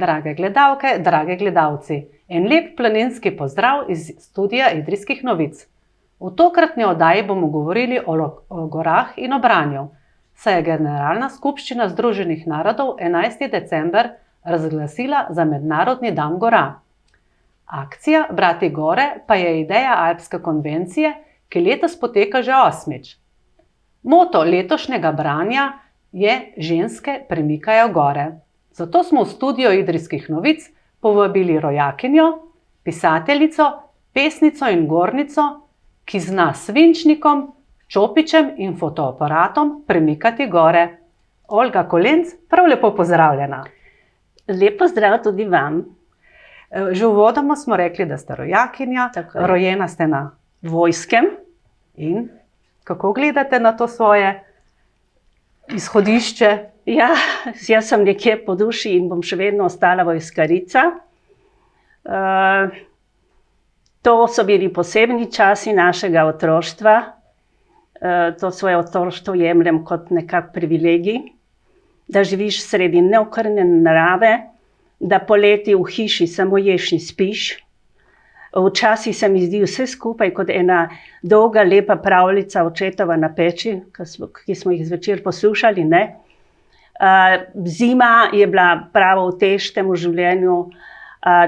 Drage gledalke, drage gledalci, en lep planinski pozdrav iz studia Idrijskih novic. V tokratni oddaji bomo govorili o gorah in o branju, saj je Generalna skupščina Združenih narodov 11. december razglasila za Mednarodni dan gora. Akcija Brati gore pa je ideja Alpske konvencije, ki letos poteka že 8. Moto letošnjega branja je Ženske premikajo gore. Zato smo v studio Idrijskih novic povabili rojakinjo, pisateljico, pesnico in gornico, ki zna s svinčnikom, čopičem in fotoaparatom premikati gore. Olga Kolenc, prav lepo pozdravljena. Lep pozdrav tudi vam. Že uvodoma smo rekli, da ste rojakinja, rojena ste na Vojskem. In kako gledate na to svoje izhodišče? Ja, jaz sem nekje po duši in bom še vedno ostala vojskarica. To so bili posebni časi našega otroštva. To svoje otroštvo jemljem kot nekak privilegij, da živiš sredi neokrnjene narave, da poleti v hiši samo ješ in spiš. Včasih se mi zdi vse skupaj kot ena dolga, lepa pravljica očetova na peči, ki smo jih zvečer poslušali, ne? Zima je bila pravo utež temu življenju.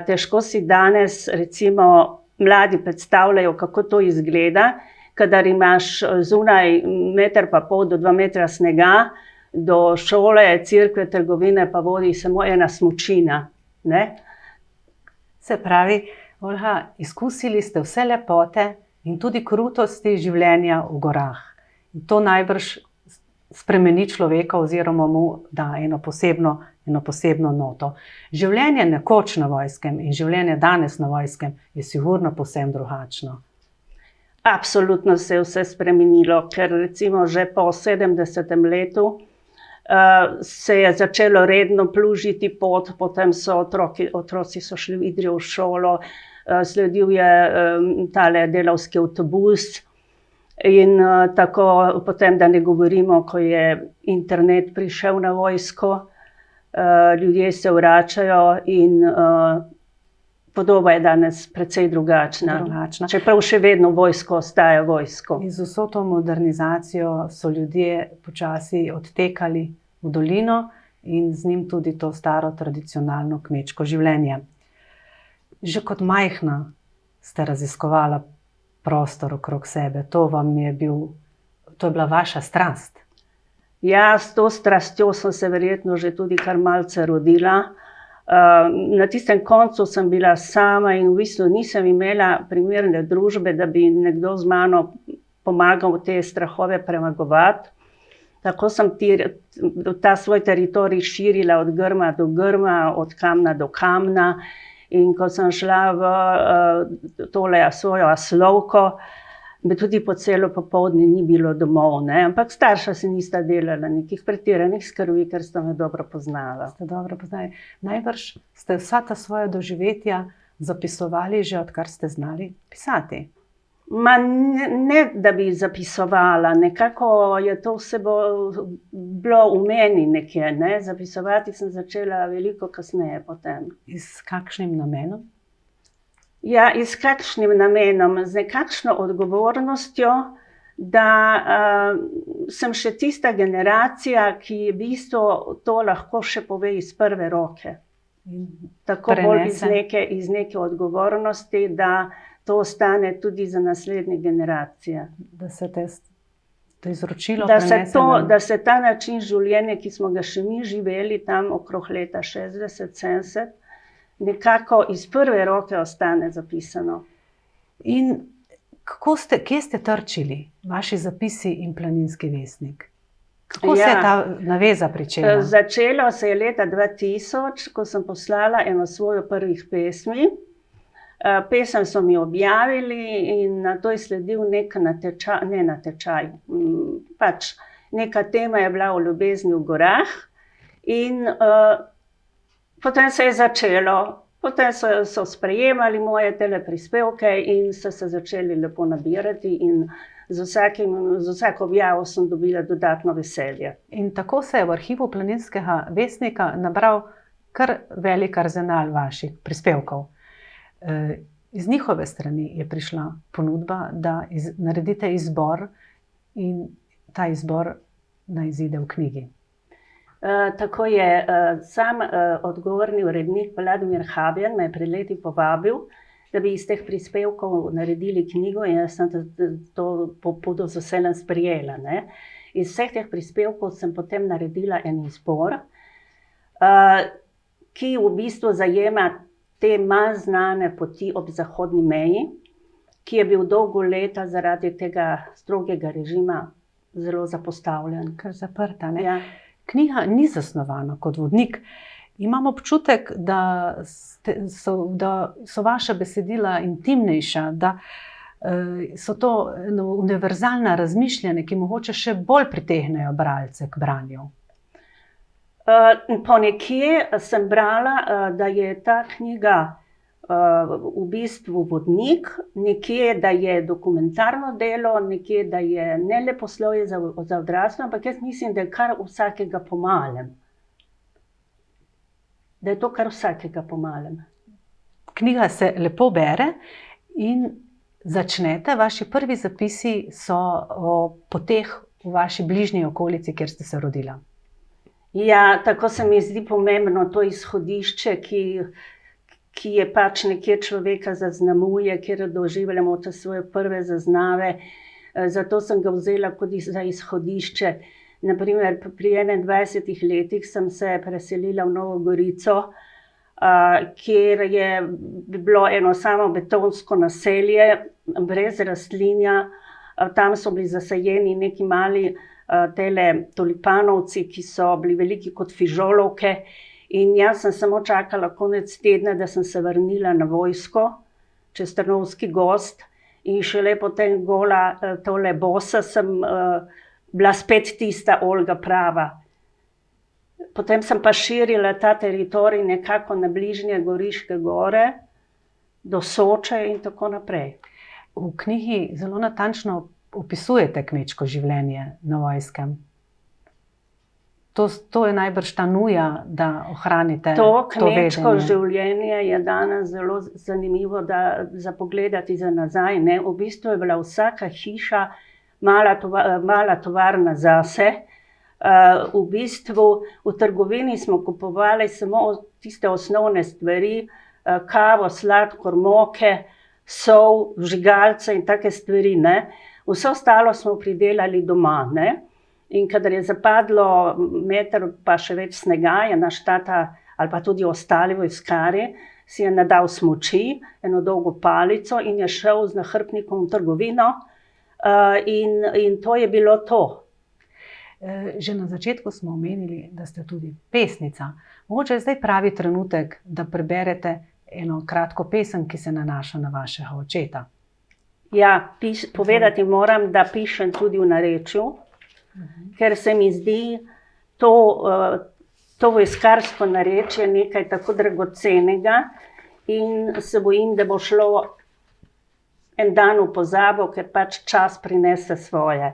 Težko si danes, recimo, mladi predstavljajo, kako to izgleda, kadar imaš zunaj 1,5 do 2 metra snega, do šole, cerkve, trgovine pa vodi samo ena smučina, ne? Se pravi, Olga, izkusili ste vse lepote in tudi krutosti življenja v gorah. In to najbrž spremeni človeka oziroma mu da eno posebno noto. Življenje nekoč na Vojskem in življenje danes na Vojskem je sigurno povsem drugačno. Absolutno se je vse spremenilo, ker recimo že po 70. letu se je začelo redno plužiti pot, potem so otroci so šli v Idrijo v šolo, sledil je tale delavski avtobus in tako potem, da ne govorimo, ko je internet prišel na vojsko, ljudje se vračajo in podoba je danes precej drugačna. Čeprav še vedno vojsko ostaja vojsko. In z vso to modernizacijo so ljudje počasi odtekali v dolino in z njim tudi to staro tradicionalno kmečko življenje. Že kot majhna ste raziskovala prostor okrog sebe. To je bila vaša strast. Ja, s to strastjo sem se verjetno že tudi kar malce rodila. Na tistem koncu sem bila sama in v bistvu nisem imela primerne družbe, da bi nekdo z mano pomagal te strahove premagovati. Tako sem ta svoj teritorij širila od grma do grma, od kamna do kamna. In ko sem šla v tole svojo aslovko, me tudi po celo popoldne ni bilo domov, ne? Ampak starša se nista delala nekih pretiranih skrbi, ker sta me dobro poznala. Ste dobro poznali. Najbrž ste vsa ta svoja doživetja zapisovali že odkar ste znali pisati. Ma ne, da bi zapisovala, nekako je to vse bilo v meni nekje, ne? Zapisovati sem začela veliko kasneje potem. S kakšnim namenom? Ja, s kakšnim namenom? Z nekakšno odgovornostjo, da sem še tista generacija, ki v bistvu to lahko še pove iz prve roke. Tako bolj iz neke odgovornosti, da to ostane tudi za naslednje generacije. Da se to izročilo prenese. Da se ta način življenja, ki smo ga še mi živeli tam okrog leta 60-70, nekako iz prve roke ostane zapisano. In kje ste trčili, vaši zapisi in Planinski vestnik? Kako se je ta naveza pričela? Začelo se je leta 2000, ko sem poslala eno svojo prvih pesmi. Pesem so mi objavili in na to je sledil nek natečaj. Pač neka tema je bila o ljubezni v gorah in potem se je začelo. Potem so sprejemali moje tele prispevke in so se začeli lepo nabirati in z vsako objavo sem dobila dodatno veselje. In tako se je v arhivu Planinskega vestnika nabral kar velik arzenal vaših prispevkov. Iz njihove strani je prišla ponudba, da naredite izbor in ta izbor naj izide v knjigi. Tako je. Sam odgovorni urednik Vladimir Habjan me je pred leti povabil, da bi iz teh prispevkov naredili knjigo, in jaz sem to pobudo z veseljem sprejela, ne. Iz vseh teh prispevkov sem potem naredila en izbor, ki v bistvu zajema te manj znane poti ob zahodni meji, ki je bil dolgo leta zaradi tega strogega režima zelo zapostavljen. Kar zaprta, ne? Ja. Knjiga ni zasnovana kot vodnik. Imam občutek, da so vaša besedila intimnejša, da so to univerzalna razmišljanja, ki mogoče še bolj pritegnejo bralce k branju. Ponekje sem brala, da je ta knjiga v bistvu vodnik, nekje, da je dokumentarno delo, nekje, da je ne leposlovje za odrasle, ampak jaz mislim, da je kar vsakega po malem. Da je to kar vsakega po malem. Knjiga se lepo bere in začnete, vaši prvi zapisi so o poteh v vaši bližnji okolici, kjer ste se rodila. Ja, tako se mi zdi pomembno to izhodišče, ki je pač nekje človeka zaznamuje, kjer doživljamo te svoje prve zaznave. Zato sem ga vzela kot za izhodišče. Naprimer, pri 21 letih sem se preselila v Novo Gorico, kjer je bilo eno samo betonsko naselje, brez rastlinja. Tam so bili zasajeni neki mali tele tulipanovci, ki so bili veliki kot fižolovke. In jaz sem samo čakala konec tedna, da sem se vrnila na vojsko, čez Trnovski gozd, in šele potem gola, tole bosa, sem bila spet tista Olga prava. Potem sem pa širila ta teritorij nekako na bližnje Goriške gore, do Soče in tako naprej. V knjigi zelo natančno opisujete kmečko življenje na Vojskem. To je najbrž ta nuja, da ohranite to vedenje. To kmečko življenje je danes zelo zanimivo za pogledati za nazaj, ne. V bistvu je bila vsaka hiša mala tovarna zase. V bistvu v trgovini smo kupovali samo tiste osnovne stvari, kavo, sladkor, moke, sol, vžigalce in take stvari, ne. Vse ostalo smo pridelali doma, ne. In kadar je zapadlo meter pa še več snega, je naš tata ali pa tudi ostali vojskari si je nadal smuči, eno dolgo palico in je šel z nahrbtnikom v trgovino, in to je bilo to. Že na začetku smo omenili, da ste tudi pesnica. Mogoče je zdaj pravi trenutek, da preberete eno kratko pesem, ki se nanaša na vašega očeta. Ja, povedati moram, da pišem tudi v narečju, ker se mi zdi to vojskarsko narečje nekaj tako dragocenega in se bojim, da bo šlo en dan v pozabo, ker pač čas prinese svoje.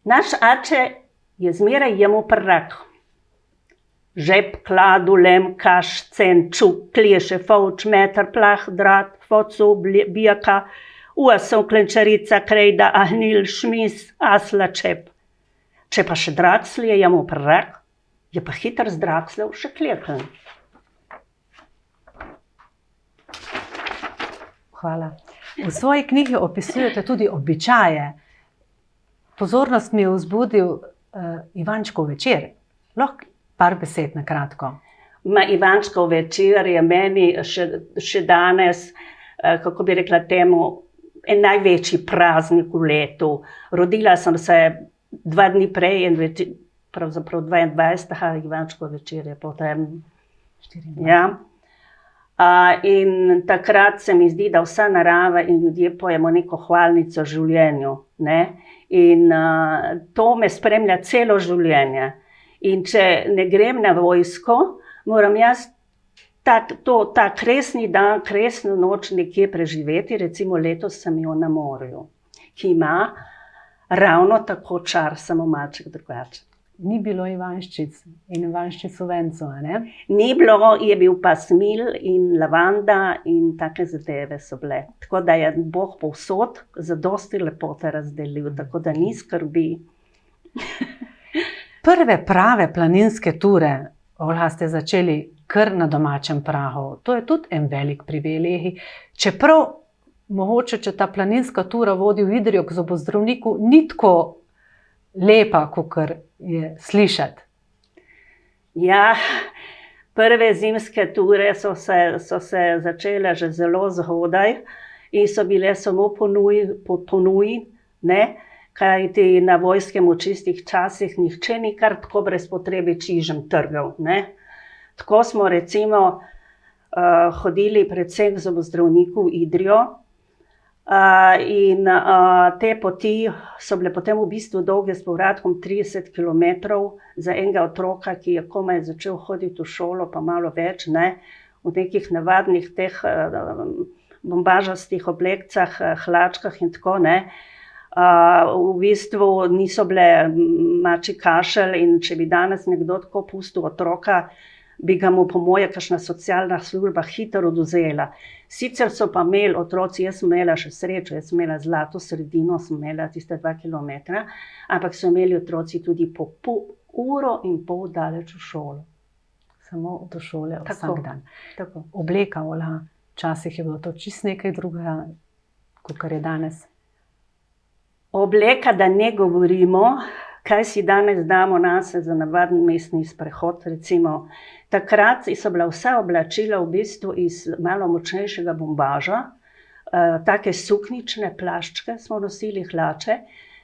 Naš oče je zmeraj jemal prrak. Žep, kladu, lem, kaš, cen, čuk, kleše, fovč, meter, plah, drat, focu, bijaka, uasov, klenčarica, krejda, ahnil, šmis, asla, čep. Če pa še draclje jemal prrak, je pa hitr z dracljev še kleklen. Hvala. V svoji knjigi opisujete tudi običaje. Pozornost mi je vzbudil Ivančkov večer. Lahko par besed na kratko. Ivančkov večer je meni še danes, kako bi rekla temu, en največji praznik v letu. Rodila sem se 2 dni prej, pravzaprav 22. Ivančkov večer je potem. 24. Ja. In takrat se mi zdi, da vsa narava in ljudje pojemo neko hvalnico življenju, ne. In to me spremlja celo življenje. In če ne grem na vojsko, moram jaz ta kresni dan, kresno noč nekje preživeti, recimo letos sem jo na morju, ki ima ravno tako čar, samo malček drugače. Ni bilo ivanščic in ivanščic v vencu, a ne? Ni bilo, je bil pa smil in lavanda in take zadeve so bile. Tako da je Bog povsod zadosti lepote razdelil, tako da ni skrbi. Prve prave planinske ture, Olga, ste začeli kar na domačem pragu. To je tudi en velik privilegij. Čeprav mogoče, če ta planinska tura vodi v Idrijo k zobozdravniku, ni tako lepa, kakor je slišati. Ja, prve zimske ture so se začele že zelo zgodaj in so bile samo po ponuji, ne? Kajti na vojskem v čistih časih nihče ni kar tako brez potrebe čižem trgal, ne? Tako smo recimo hodili predvsem k zobozdravniku v Idrijo, in te poti so bile potem v bistvu dolge s povratkom 30 kilometrov za enega otroka, ki je komaj začel hoditi v šolo, pa malo več, ne, v nekih navadnih teh bombažastih oblekcah, hlačkah in tako, ne. V bistvu niso bile mačji kašelj in če bi danes nekdo tako pustil otroka, bi ga mu po moje kakšna socialna služba hitro odvzela. Sicer so pa imeli otroci, jaz sem imela še srečo, jaz sem imela zlato sredino, sem imela tiste 2 kilometra, ampak so imeli otroci tudi po uro in pol daleč v šolo. Samo do šole vsak dan. Tako. Obleka, Olga, včasih je bilo to čisto nekaj drugega, kakor je danes. Obleka, da ne govorimo, kaj si danes damo nase za navaden mestni sprehod, recimo. Takrat so bila vsa oblačila v bistvu iz malo močnejšega bombaža, take suknične plaščke smo nosili, hlače.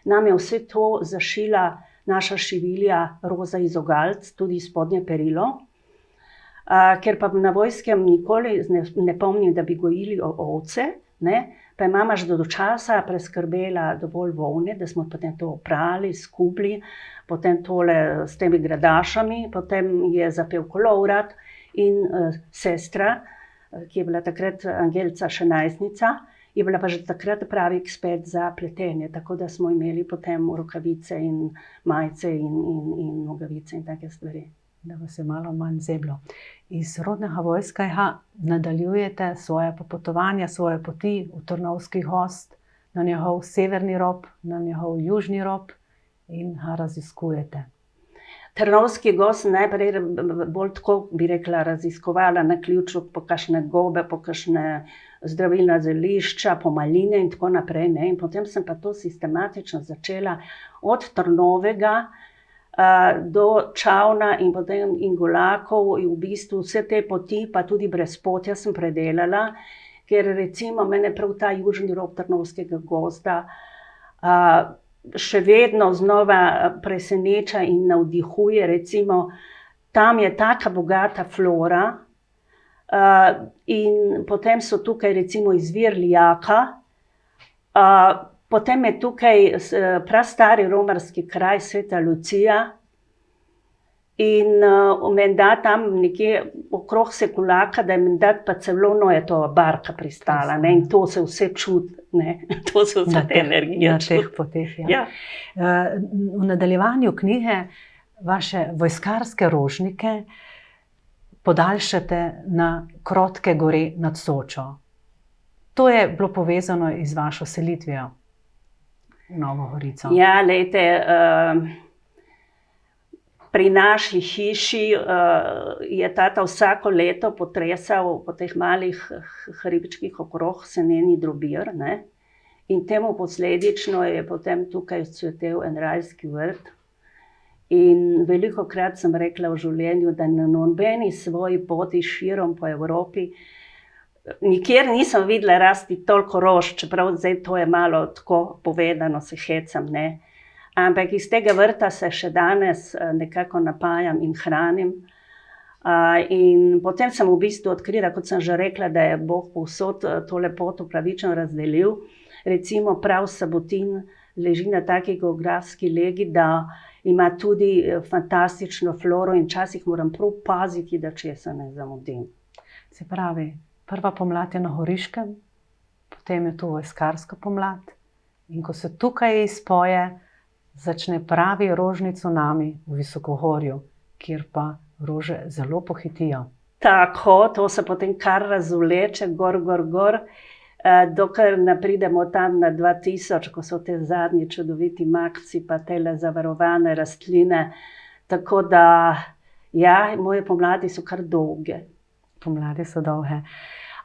Nam je vse to zašila naša šivilja Roza iz Ogalc, tudi spodnje perilo. Ker pa na vojskem nikoli ne pomnim, da bi gojili ovce, ne, pa je mama že do časa preskrbela dovolj volne, da smo potem to oprali, skubli, potem tole s temi gradašami, potem je zapel kolovrat in sestra, ki je bila takrat Angelica še najstnica, je bila pa že takrat pravi ekspert za pletenje, tako da smo imeli potem rokavice in majice in nogavice in take stvari. Da vas je malo manj zeblo. Iz rodnega Vojskega nadaljujete svoje popotovanja, svoje poti v Trnovski gozd, na njegov severni rob, na njegov južni rob in ga raziskujete. Trnovski gozd najprej bolj tako bi rekla raziskovala na ključu po kakšne gobe, po kakšne zdravilna zelišča, po maline in tako naprej, ne. In potem sem pa to sistematično začela od Trnovega do Čavna in potem Ingolakov in v bistvu vse te poti, pa tudi brezpotja sem predelala, ker recimo mene prav ta južni rob Trnovskega gozda še vedno znova preseneča in navdihuje, recimo tam je taka bogata flora in potem so tukaj recimo izvir Lijaka, potem je tukaj prastari romarski kraj Sveta Lucija in menda tam nekje okrog Sekulaka, da je menda pa celo barka pristala, ne, in to se vse čuti, ne, to se vse te energije na teh poteh, ja. V nadaljevanju knjige vaše vojskarske rožnike podaljšate na Krotke gore nad Sočo. To je bilo povezano z vašo selitvijo v Novo Gorico. Ja, glejte, pri naši hiši je tata vsako leto potresal po teh malih hribčkih okrog seneni drobir, ne, in temu posledično je potem tukaj cvetel en rajski vrt. In velikokrat sem rekla v življenju, da na nobeni svoji poti širom po Evropi nikjer nisem videla rasti toliko rož, čeprav zdaj to je malo tako povedano, se hecam, ne. Ampak iz tega vrta se še danes nekako napajam in hranim. In potem sem v bistvu odkrila, kot sem že rekla, da je Bog povsod to lepoto pravično razdelil. Recimo prav Sabotin leži na taki geografski legi, da ima tudi fantastično floro in včasih moram prav paziti, da česa ne zamudim. Se pravi, prva pomlad je na Goriškem, potem je tu vojskarska pomlad In ko se tukaj izpoje, začne pravi rožni cunami v visokohorju, kjer pa rože zelo pohitijo. Tako, to se potem kar razvleče gor, dokler ne pridemo tam na 2000, ko so te zadnji čudoviti makci, pa tele zavarovane rastline. Tako da, ja, moje pomladi so kar dolge. Pomladi so dolge.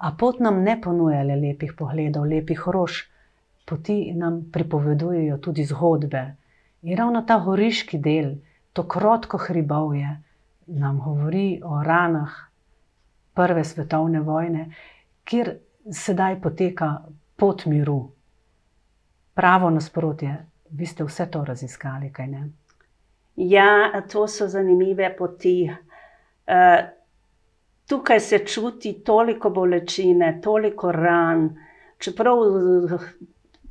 A pot nam ne ponuja le lepih pogledov, lepih rož. Poti nam pripovedujejo tudi zgodbe. In ravno ta goriški del, to krotko hribovje, nam govori o ranah Prve svetovne vojne, kjer sedaj poteka pot miru. Pravo nasprotje. Vi ste vse to raziskali, kaj ne? Ja, to so zanimive poti. Tukaj se čuti toliko bolečine, toliko ran, čeprav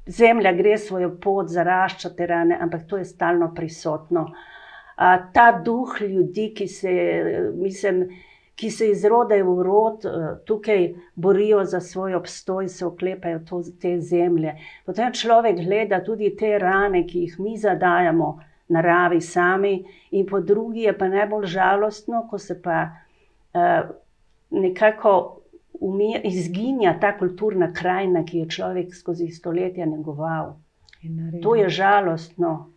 zemlja gre svojo pot, zarašča te rane, ampak to je stalno prisotno. Ta duh ljudi, ki se izrodajo v rod, tukaj borijo za svoj obstoj, se oklepajo te zemlje. Potem človek gleda tudi te rane, ki jih mi zadajamo naravi sami, in po drugi je pa najbolj žalostno, ko se pa nekako izginja ta kulturna krajina, ki je človek skozi stoletja negoval. To je žalostno.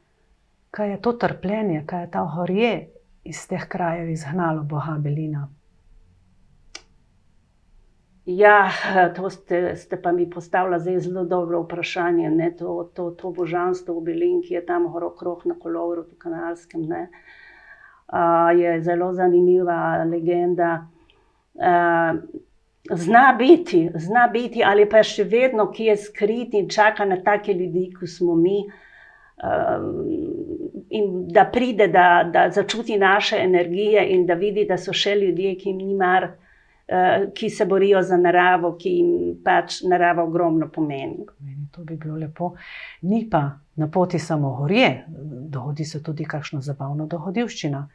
Kaj je to trpljenje, kaj je ta gorje iz teh krajev izgnalo Boga Belina? Ja, to ste pa mi postavila zdaj zelo dobro vprašanje, ne, to božanstvo v Belin, ki je tam okrog na Kolovru, v Kanalskem, ne, je zelo zanimiva legenda. Zna biti, ali pa še vedno, ki je skrit in čaka na take ljudi, kot smo mi, in da pride, da začuti naše energije in da vidi, da so še ljudje, ki jim ni mar, ki se borijo za naravo, ki jim pač narava ogromno pomeni. To bi bilo lepo. Ni pa na poti samo gorje, dogodi se tudi kakšno zabavno dogodivščina.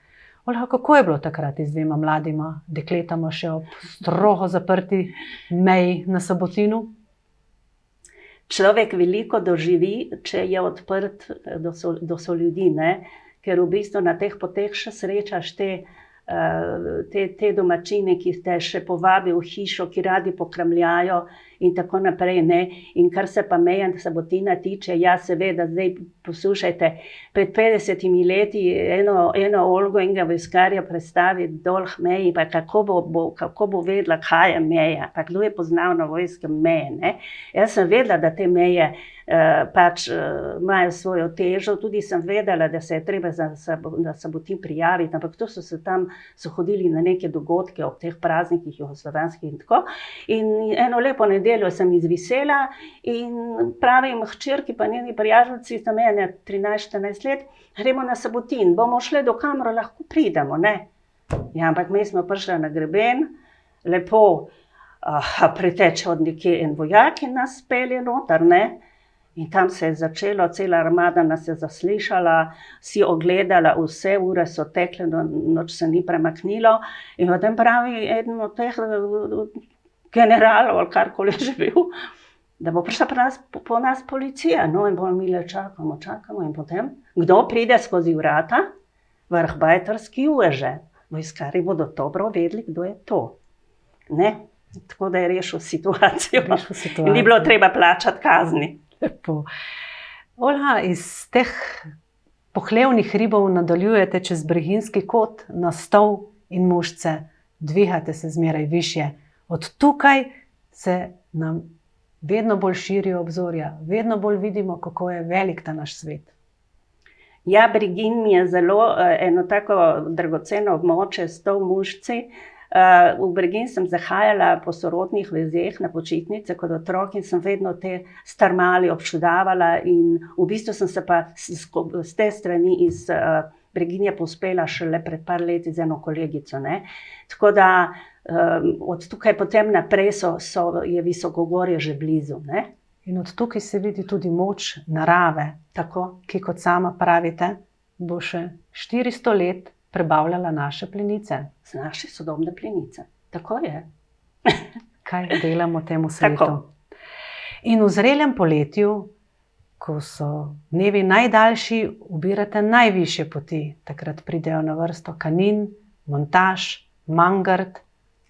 Olga, kako je bilo takrat z dvema mladima dekletama še ob strogo zaprti meji na Sabotinu? Človek veliko doživi, če je odprt do soljudi, ne? Ker v bistvu na teh poteh še srečaš te domačine, ki te še povabi v hišo, ki radi pokramljajo in tako naprej, ne. In kar se pa meje Sabotina tiče, ja, seveda, zdaj poslušajte, pred 50 leti eno Olgo, enega vojskarja predstavi dol k meji, pa kako bo vedela, kaj je meja, pa kdo je poznal na vojske meje, ne. Jaz sem vedela, da te meje pač imajo svojo težo, tudi sem vedela, da se je treba na Sabotin prijaviti, ampak to so hodili na neke dogodke ob teh praznikih jugoslovanskih in tako. In eno lepo nedeljo sem izvisela in pravim hčerki pa njeni prijateljici, sta mene 13-14 let, gremo na Sabotin, bomo šli do kamor lahko pridemo, ne. Ja, ampak mi smo prišli na greben, lepo priteče od nekje en vojak in nas pelje noter, ne. In tam se je začelo, cela armada nas je zaslišala, si ogledala, vse ure so tekle, noč se ni premaknilo. In potem pravi eden od teh generalov, ali karkoli je že bil, da bo prišla po nas policija. No, in bomo mi le čakamo. In potem, kdo pride skozi vrata? Vrhbajterski uveže. Vojskari bodo dobro vedeli, kdo je to. Ne? Tako da je rešil situacijo. In ni bilo treba plačati kazni. Lepo. Olga, iz teh pohlevnih hribov nadaljujete čez Breginjski kot na Stol in Mušce, dvigate se zmeraj višje. Od tukaj se nam vedno bolj širijo obzorja, vedno bolj vidimo, kako je velik ta naš svet. Ja, Breginj mi je zelo eno tako dragoceno območje, Stol, Mušci. V Breginj sem zahajala po sorodnih vezeh na počitnice kot otrok in sem vedno te strmali občudavala in v bistvu sem se pa z te strani iz Breginja povzpela šele pred par leti z eno kolegico, ne. Tako da od tukaj potem naprej je visokogorje že blizu, ne. In od tukaj se vidi tudi moč narave, tako, ki kot sama pravite, bo še 400 let prebavljala naše plenice. Z naše sodobne plenice. Tako je. Kaj delamo temu svetu? Tako. In v zrelem poletju ko so dnevi najdaljši, ubirate najvišje poti. Takrat pridejo na vrsto Kanin, Montaž, Mangart,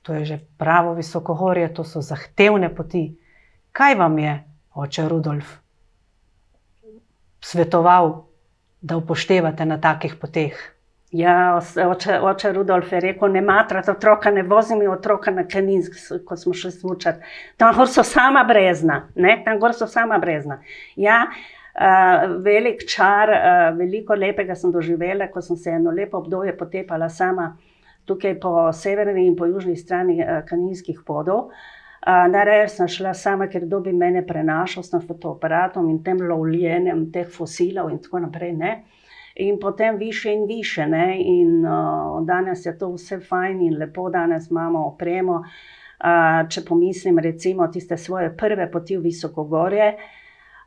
to je že pravo visokohorje, to so zahtevne poti. Kaj vam je oče Rudolf svetoval, da upoštevate na takih poteh? Ja, oče Rudolf je rekel, ne matrate otroka, ne vozi mi otroka na Kanin, ko smo šli smučati. Tam gor so sama brezna, ne, tam gor so sama brezna. Ja, velik čar, veliko lepega sem doživela, ko sem se eno lepo obdobje potepala sama tukaj po severni in po južni strani Kaninskih podov. Najraje sem šla sama, ker kdo bi mene prenašal s tem fotoaparatom in tem lovljenjem teh fosilov in tako naprej, ne. In potem više in više, ne, in danes je to vse fajn in lepo, danes imamo opremo. Če pomislim recimo tiste svoje prve poti v Visokogorje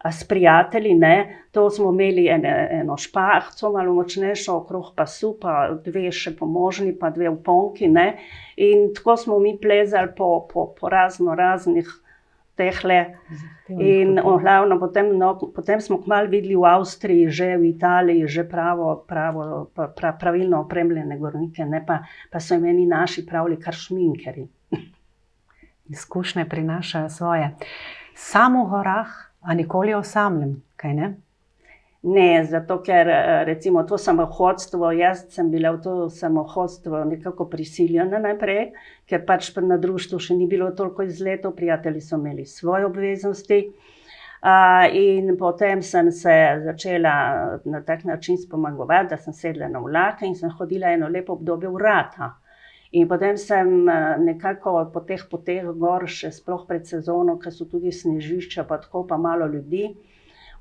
s prijatelji, ne, to smo imeli eno špahco, malo močnejšo okrog pasu, pa dve še pomožni, pa dve uponki, ne, in tako smo mi plezali po raznih tehle. In glavno potem smo kmalu videli v Avstriji, že v Italiji, že pravilno opremljene gornike, ne, pa so meni naši pravili kar šminkerji. Izkušnje prinašajo svoje. Sam v gorah, a nikoli osamljen, kaj ne? Ne, zato ker recimo to samohodstvo, jaz sem bila v to samohodstvo nekako prisiljena najprej, ker pač na društvu še ni bilo toliko izletov, prijatelji so imeli svoje obveznosti. In potem sem se začela na tak način spomagovati, da sem sedla na vlak in sem hodila eno lepo obdobje v Rata. In potem sem nekako po teh poteh gor, še sploh pred sezono, ker so tudi snežišča, pa tako pa malo ljudi,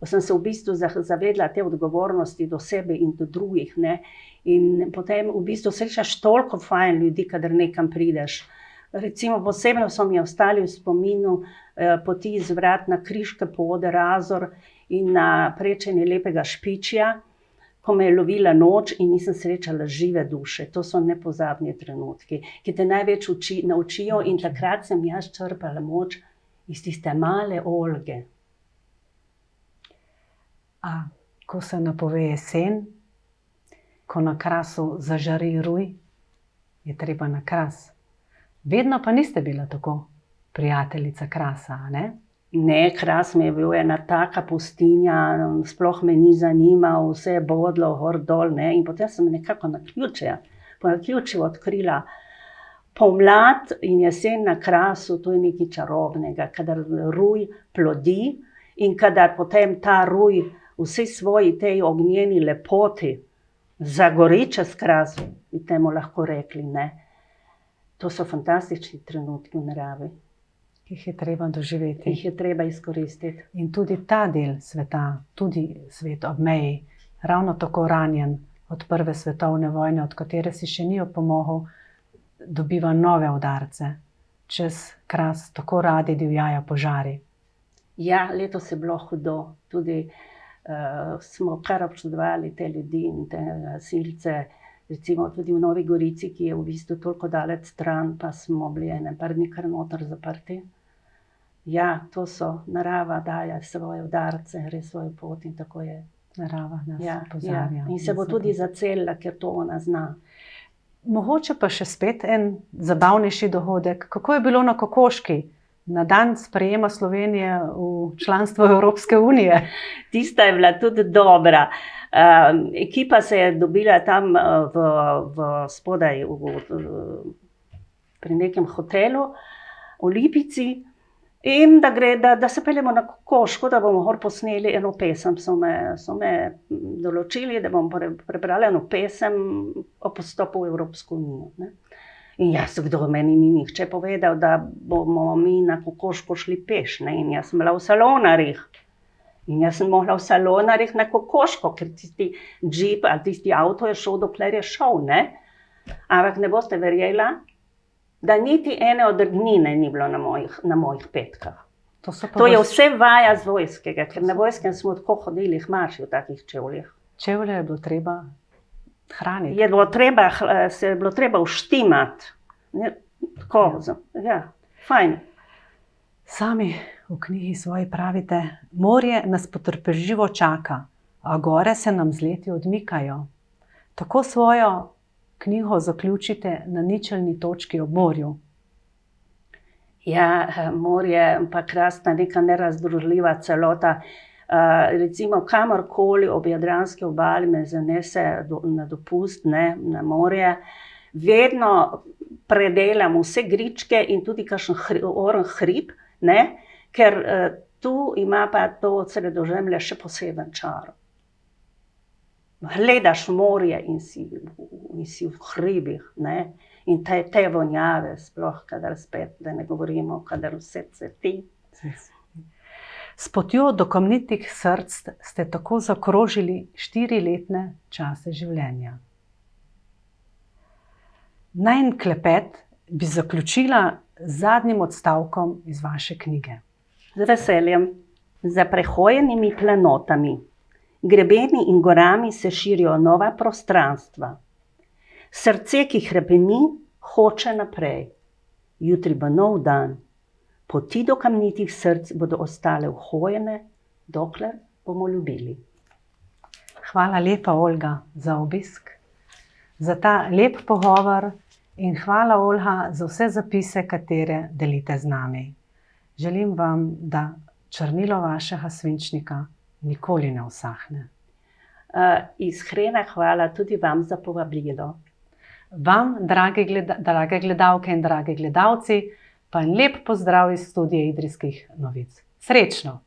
sem se v bistvu zavedla te odgovornosti do sebe in do drugih, ne. In potem v bistvu srečaš toliko fajn ljudi, kadar nekam prideš. Recimo posebno so mi ostali v spominu poti iz Vrat na Križke pod Razor in na prečenje Lepega Špičja, ko me je lovila noč in nisem srečala žive duše. To so nepozabni trenutki, ki te največ naučijo, in takrat sem jaz črpala moč iz tiste male Olge. Ko se napove jesen, ko na Krasu zažari ruj, je treba na Kras. Vedno pa niste bila tako prijateljica Krasa, ne? Ne, Kras mi je bil ena taka pustinja, sploh me ni zanimal, vse je bodlo gor dol, ne, in potem sem nekako po naključju odkrila pomlad in jesen na Krasu, to je nekaj čarobnega, kadar ruj plodi in kadar potem ta ruj vsi svoji tej ognjeni lepoti zagori čez Kras, bi temu lahko rekli, ne. To so fantastični trenutki v naravi. Ki jih je treba doživeti. Jih je treba izkoristiti. In tudi ta del sveta, tudi svet ob meji, ravno tako ranjen od prve svetovne vojne, od katere si še ni opomogel, dobiva nove udarce. Čez Kras tako radi divjajo požari. Ja, letos je bilo hudo. Tudi smo kar občudovali te ljudi in te gasilce. Recimo tudi v Novi Gorici, ki je v bistvu toliko daleč stran, pa smo bili ene par dni kar noter zaprti. Ja, to so, narava daje svoje udarce, gre svojo pot in tako je. Narava nas opozarja. In se bo tudi zacelila, ker to ona zna. Mogoče pa še spet en zabavnejši dogodek. Kako je bilo na Kokoški, na dan sprejema Slovenije v članstvo Evropske unije? Tista je bila tudi dobra. Ekipa se je dobila tam spodaj pri nekem hotelu v Lipici in da se peljemo na Kokoško, da bomo gor posneli eno pesem. So me določili, da bom prebrala eno pesem o postopu v Evropsko unijo, ne. In jaz, meni ni nihče povedal, da bomo mi na Kokoško šli peš, ne, in jaz sem bila v Salonarjih. In jaz sem mogla v Salonarjih na Kokoško, ker tisti džip ali tisti avto je šel, dokler je šel, ne. Ampak ne boste verjela, da niti ene odrgnine ni bilo na mojih petkah. To je vse vaja z vojskega, ker na vojskem smo tako hodili hmaši v takih čevljih. Čevlje je bilo treba hraniti. Se je bilo treba uštimati. Tako, ja, fajn. Sami V knjigi svoji pravite: morje nas potrpežljivo čaka, a gore se nam z leti odmikajo. Tako svojo knjigo zaključite na ničelni točki ob morju. Ja, morje pa krasna, neka nerazdružljiva celota. Recimo kamorkoli ob Jadranski obali me zanese na dopust, ne, na morje, vedno predelam vse gričke in tudi kakšen orn hrib, ne, ker tu ima pa to Sredozemlje še poseben čar. Gledaš morje in si v hribih, ne, in te vonjave, sploh kadar spet, da ne govorimo, kadar vse cveti. S potjo do kamnitih src ste tako zakrožili 4-letne čase življenja. Najin klepet bi zaključila z zadnjim odstavkom iz vaše knjige. Z veseljem. Za prehojenimi planotami, grebeni in gorami se širijo nova prostranstva. Srce, ki hrepeni, hoče naprej. Jutri bo nov dan. Poti do kamnitih src bodo ostale uhojene, dokler bomo ljubili. Hvala lepa, Olga, za obisk, za ta lep pogovor in hvala, Olga, za vse zapise, katere delite z nami. Želim vam, da črnilo vašega svinčnika nikoli ne usahne. Iskrena hvala tudi vam za povabilo. Vam, drage gledalke in dragi gledalci, pa en lep pozdrav iz studija Idrijskih novic. Srečno!